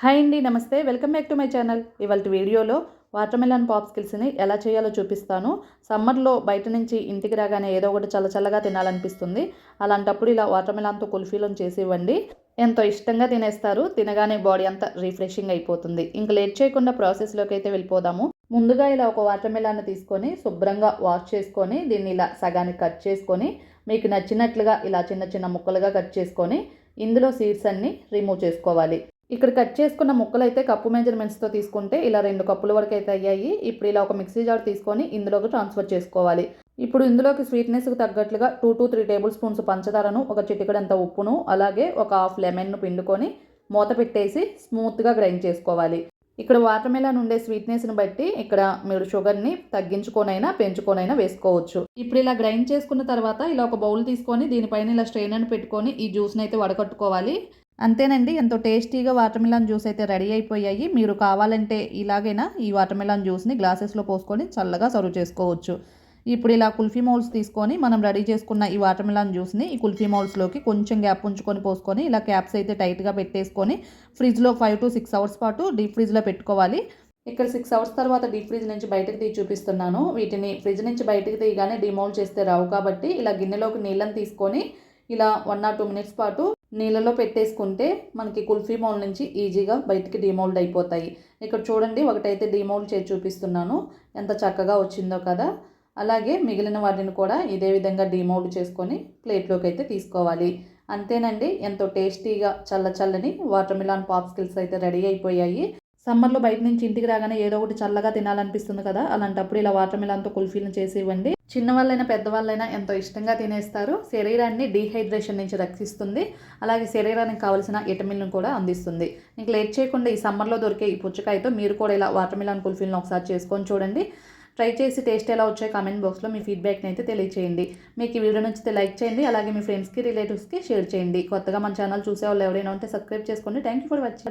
Hi అండి, నమస్తే. Welcome back to my channel. ఇవాళ వీడియోలో వాటర్ మెలన్ పాప్స్కిల్స్ని ఎలా చేయాలో చూపిస్తాను. సమ్మర్లో బయట నుంచి ఇంటికి రాగానే ఏదో ఒకటి చల్లచల్లగా తినాలనిపిస్తుంది. అలాంటప్పుడు ఇలా వాటర్ మెలన్తో కుల్ఫీలను చేసి ఇవ్వండి. ఎంతో ఇష్టంగా తినేస్తారు. తినగానే బాడీ అంతా రిఫ్రెషింగ్ అయిపోతుంది. ఇంకా లేట్ చేయకుండా ప్రాసెస్లోకి అయితే వెళ్ళిపోదాము. ముందుగా ఇలా ఒక వాటర్ మెలన్ తీసుకొని శుభ్రంగా వాష్ చేసుకొని దీన్ని ఇలా సగానికి కట్ చేసుకొని మీకు నచ్చినట్లుగా ఇలా చిన్న చిన్న ముక్కలుగా కట్ చేసుకొని ఇందులో సీడ్స్ అన్నీ రిమూవ్ చేసుకోవాలి. ఇక్కడ కట్ చేసుకున్న ముక్కలు అయితే కప్పు మెజర్మెంట్స్తో తీసుకుంటే ఇలా 2 కప్పుల వరకు అయితే అయ్యాయి. ఇప్పుడు ఇలా ఒక మిక్సీ జార్ తీసుకొని ఇందులోకి ట్రాన్స్ఫర్ చేసుకోవాలి. ఇప్పుడు ఇందులోకి స్వీట్నెస్కి తగ్గట్లుగా 2 to 3 టేబుల్ స్పూన్స్ పంచదారను, ఒక చిటికెడంత ఉప్పును, అలాగే ఒక హాఫ్ లెమన్ను పిండుకొని మూత పెట్టేసి స్మూత్గా గ్రైండ్ చేసుకోవాలి. ఇక్కడ వాటర్ మెలన్ ఉండే స్వీట్నెస్ని బట్టి ఇక్కడ మీరు షుగర్ని తగ్గించుకొనైనా పెంచుకొనైనా వేసుకోవచ్చు. ఇప్పుడు ఇలా గ్రైండ్ చేసుకున్న తర్వాత ఇలా ఒక బౌల్ తీసుకొని దీనిపైన ఇలా స్ట్రెయినర్ని పెట్టుకొని ఈ జ్యూస్ని అయితే వడకట్టుకోవాలి. అంతేనండి, ఎంతో టేస్టీగా వాటర్ మెలన్ జ్యూస్ అయితే రెడీ అయిపోయాయి. మీరు కావాలంటే ఇలాగైనా ఈ వాటర్ మెలన్ జ్యూస్ని గ్లాసెస్లో పోసుకొని చల్లగా సర్వ్ చేసుకోవచ్చు. ఇప్పుడు ఇలా కుల్ఫీ మౌల్స్ తీసుకొని మనం రెడీ చేసుకున్న ఈ వాటర్ మెలన్ జ్యూస్ని ఈ కుల్ఫీ మౌల్స్లోకి కొంచెం గ్యాప్ ఉంచుకొని పోసుకొని ఇలా క్యాప్స్ అయితే టైట్గా పెట్టేసుకొని ఫ్రిడ్జ్లో 5 to 6 అవర్స్ పాటు డీప్ ఫ్రిడ్జ్లో పెట్టుకోవాలి. ఇక్కడ 6 అవర్స్ తర్వాత డీప్ ఫ్రిడ్జ్ నుంచి బయటకు తీసి చూపిస్తున్నాను. వీటిని ఫ్రిడ్జ్ నుంచి బయటకు తీయగానే డిమోల్డ్ చేస్తే రావు కాబట్టి ఇలా గిన్నెలోకి నీళ్ళని తీసుకొని ఇలా 1 or 2 మినిట్స్ పాటు నీళ్ళలో పెట్టేసుకుంటే మనకి కుల్ఫీ మౌల్డ్ నుంచి ఈజీగా బయటికి డిమోల్డ్ అయిపోతాయి. ఇక్కడ చూడండి, ఒకటైతే డిమోల్డ్ చేసి చూపిస్తున్నాను. ఎంత చక్కగా వచ్చిందో కదా. అలాగే మిగిలిన వాటిని కూడా ఇదే విధంగా డిమోల్డ్ చేసుకొని ప్లేట్లోకి అయితే తీసుకోవాలి. అంతేనండి, ఎంతో టేస్టీగా చల్లని వాటర్ మెలన్ పాప్స్కిల్స్ అయితే రెడీ అయిపోయాయి. సమ్మర్లో బయట నుంచి ఇంటికి రాగానే ఏదో ఒకటి చల్లగా తినాలనిపిస్తుంది కదా. అలాంటప్పుడు ఇలా వాటర్ మెలన్తో కుల్ఫీలను చేసి ఇవ్వండి. చిన్నవాళ్ళైనా పెద్దవాళ్ళైనా ఎంతో ఇష్టంగా తినేస్తారు. శరీరాన్ని డీహైడ్రేషన్ నుంచి రక్షిస్తుంది. అలాగే శరీరానికి కావాల్సిన విటమిన్లను కూడా అందిస్తుంది. ఇంక లేట్ చేయకుండా ఈ సమ్మర్లో దొరికే ఈ పుచ్చకాయతో మీరు కూడా ఇలా వాటర్ మెలన్ కుల్ఫీలను ఒకసారి చేసుకొని చూడండి. ట్రై చేసి టేస్ట్ ఎలా వచ్చాయి కామెంట్ బాక్స్లో మీ ఫీడ్బ్యాక్ని అయితే తెలియచేయండి. మీకు ఈ వీడియో నచ్చితే లైక్ చేయండి. అలాగే మీ ఫ్రెండ్స్కి రిలేటివ్స్కి షేర్ చేయండి. కొత్తగా మన ఛానల్ చూసే వాళ్ళు ఎవరైనా ఉంటే సబ్స్క్రైబ్ చేసుకోండి. Thank you for watching.